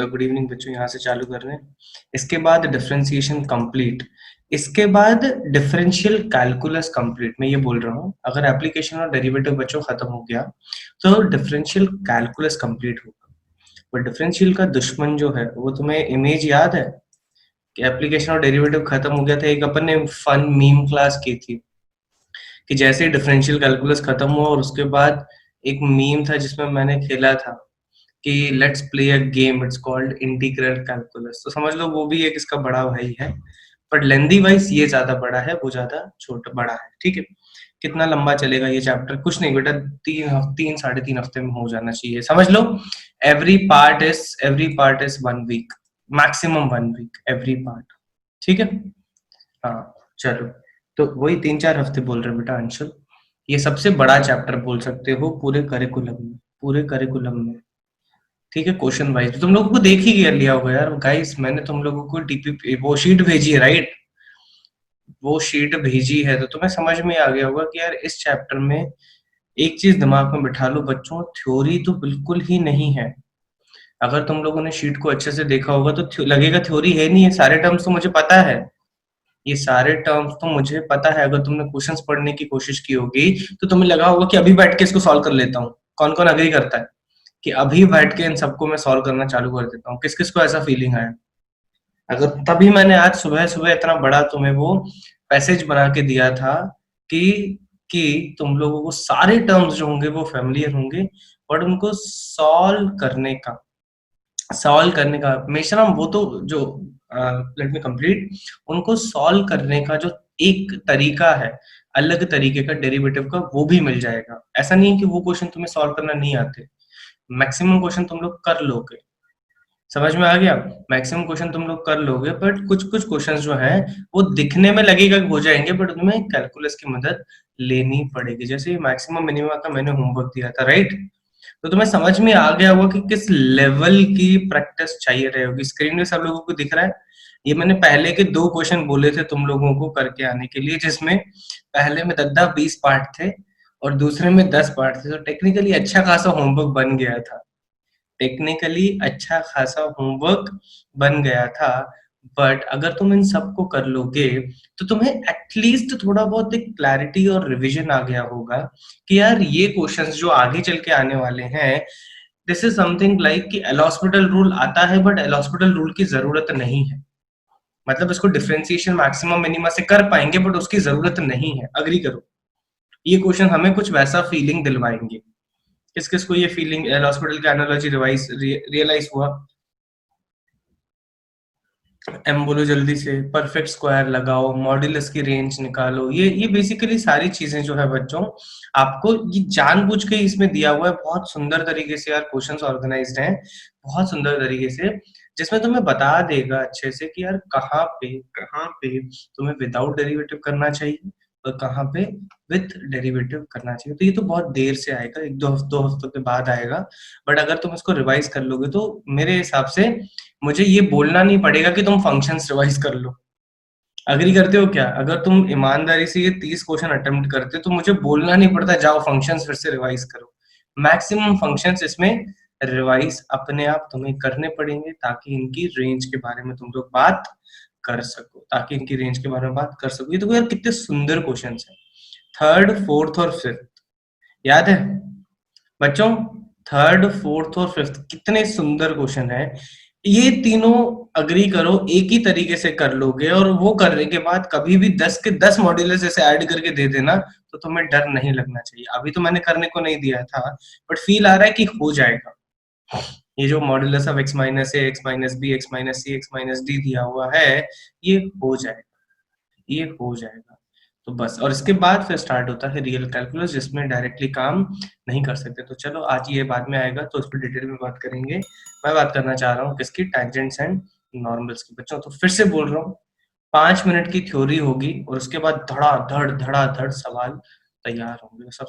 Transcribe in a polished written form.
Good evening बच्चों, यहाँ से चालू कर रहे हैं। इसके बाद डिफरेंशिएशन कंप्लीट, इसके बाद डिफरेंशियल कैलकुलस कंप्लीट। मैं ये बोल रहा हूँ, अगर एप्लीकेशन और डेरिवेटिव बच्चों खत्म हो गया तो डिफरेंशियल कैलकुलस कंप्लीट होगा। पर डिफरेंशियल का दुश्मन जो है वो तुम्हें इमेज याद है कि एप्लीकेशन और डेरिवेटिव खत्म हो गया था, एक अपन ने फन मीम क्लास की थी कि जैसे ही डिफरेंशियल कैलकुलस खत्म हुआ और उसके बाद एक मीम था जिसमें मैंने खेला था कि let's play a game, it's called integral calculus. तो समझ लो वो भी एक इसका बड़ा भाई है, बट लेंदी वाइज ये ज्यादा बड़ा है, वो ज्यादा छोटा बड़ा है। ठीक है, कितना लंबा चलेगा ये चैप्टर? कुछ नहीं बेटा, 3 साढ़े 3 हफ्ते में हो जाना चाहिए, समझ लो। Every part is 1 week, maximum 1 week every part. ठीक है, हाँ चलो। तो वही 3 4 हफ्ते बोल रहे बेटा अंशुल, ये सबसे बड़ा चैप्टर बोल सकते हो पूरे करिकुलम में, पूरे करिकुलम में। ठीक है, क्वेश्चन वाइज तुम लोगों को देख ही कर लिया होगा यार गाइस, मैंने तुम लोगों को डीपी वो शीट भेजी है, राइट? वो शीट भेजी है तो तुम्हें समझ में आ गया होगा कि यार इस चैप्टर में एक चीज दिमाग में बिठा लो बच्चों, थ्योरी तो बिल्कुल ही नहीं है। अगर तुम लोगों ने शीट को अच्छे से देखा होगा तो लगेगा थ्योरी है नहीं है, सारे टर्म्स तो मुझे पता है, ये सारे टर्म्स तो मुझे पता है। अगर तुमने क्वेश्चंस पढ़ने की कोशिश की होगी तो तुम्हें लगा होगा कि अभी बैठ के इसको सॉल्व कर लेता हूँ। कौन कौन अग्री करता है कि अभी बैठ के इन सबको मैं सॉल्व करना चालू कर देता हूँ? किस किस को ऐसा फीलिंग आया? अगर तभी मैंने आज सुबह सुबह इतना बड़ा तुम्हें वो पैसेज बना के दिया था कि तुम लोगों को सारे टर्म्स जो होंगे वो फेमिलियर होंगे, बट उनको सॉल्व करने का हमेशा हम वो तो जो लेट मी कंप्लीट, उनको सॉल्व करने का जो एक तरीका है, अलग तरीके का डेरिवेटिव का, वो भी मिल जाएगा। ऐसा नहीं है कि वो क्वेश्चन तुम्हें सॉल्व करना नहीं आते, मैक्सिमम क्वेश्चन तुम लोग कर लोगे। समझ में आ गया? मैक्सिमम क्वेश्चन तुम लोग कर लोगे, बट कुछ कुछ क्वेश्चंस जो हैं वो दिखने में लगेगा कि हो जाएंगे, बट तुम्हें कैलकुलस की मदद लेनी पड़ेगी। जैसे मैक्सिमम मिनिमम का मैंने होमवर्क दिया था, राइट? तो तुम्हें समझ में आ गया होगा कि किस लेवल की प्रैक्टिस चाहिए रही होगी। स्क्रीन में सब लोगों को दिख रहा है? ये मैंने पहले के 2 क्वेश्चन बोले थे तुम लोगों को करके आने के लिए, जिसमें पहले में 10 20 पार्ट थे और दूसरे में 10 पार्ट थे। तो टेक्निकली अच्छा खासा होमवर्क बन गया था, टेक्निकली अच्छा खासा होमवर्क बन गया था। बट अगर तुम इन सबको कर लोगे तो तुम्हें एटलीस्ट थोड़ा बहुत एक क्लैरिटी और रिवीजन आ गया होगा कि यार ये क्वेश्चंस जो आगे चल के आने वाले हैं, दिस इज समथिंग लाइक कि एल हॉस्पिटल रूल आता है, बट एल हॉस्पिटल रूल की जरूरत नहीं है। मतलब इसको डिफरेंशिएशन मैक्सिमम मिनिमा से कर पाएंगे, बट उसकी जरूरत नहीं है। अग्री करो, ये क्वेश्चन हमें कुछ वैसा फीलिंग दिलवाएंगे। किस किस को ये फीलिंग एल हॉस्पिटल का एनालॉजी रियलाइज हुआ? एम बोलो जल्दी से। परफेक्ट स्क्वायर लगाओ, मॉड्यूलस की रेंज निकालो, ये बेसिकली सारी चीजें जो है बच्चों, आपको ये जानबूझ के इसमें दिया हुआ है। बहुत सुंदर तरीके से यार क्वेश्चंस ऑर्गेनाइज्ड हैं, बहुत सुंदर तरीके से, जिसमें तुम्हें बता देगा अच्छे से कि यार कहाँ पे तुम्हें विदाउट डेरिवेटिव करना चाहिए और कहाँ पे विथ डेरिवेटिव करना चाहिए। तो ये तो बहुत देर से आएगा, 1 2 हफ्तों के बाद आएगा, बट अगर तुम इसको रिवाइज कर लोगे तो मेरे हिसाब से मुझे ये बोलना नहीं पड़ेगा कि तुम फंक्शंस रिवाइज कर लो। अग्री करते हो क्या? अगर तुम ईमानदारी से ये 30 क्वेश्चन अटेम्प्ट करते तो मुझे बोलना नहीं पड़ता जाओ फंक्शंस फिर से रिवाइज करो। मैक्सिमम फंक्शंस इसमें रिवाइज अपने आप तुम्हें करने पड़ेंगे, ताकि इनकी रेंज के बारे में तुम लोग बात कर सको, ताकि इनकी रेंज के बारे में बात कर सको। ये तो यार कितने सुंदर क्वेश्चन है। थर्ड, फोर्थ और फिफ्थ याद है बच्चों? थर्ड, फोर्थ और फिफ्थ कितने सुंदर क्वेश्चन है। ये तीनों अग्री करो एक ही तरीके से कर लोगे, और वो करने के बाद कभी भी 10 के 10 मॉड्यूलस ऐसे ऐड करके दे देना, तो तुम्हें डर नहीं लगना चाहिए। अभी तो मैंने करने को नहीं दिया था, बट फील आ रहा है कि हो जाएगा। ये जो modulus of X minus A, X minus B, X minus C, X minus D दिया हुआ है, ये हो जाएगा, ये हो जाएगा। तो बस, और इसके बाद फिर स्टार्ट होता है रियल कैलकुलस, जिसमें डायरेक्टली काम नहीं कर सकते। तो चलो आज ये बाद में आएगा तो उस पर डिटेल में बात करेंगे। मैं बात करना चाह रहा हूँ किसकी? टैंजेंट्स एंड नॉर्मल्स की बच्चों। तो फिर से बोल रहा हूँ, 5 मिनट की थ्योरी होगी और उसके बाद धड़ाधड़ धड़ाधड़ सवाल तैयार होंगे। सब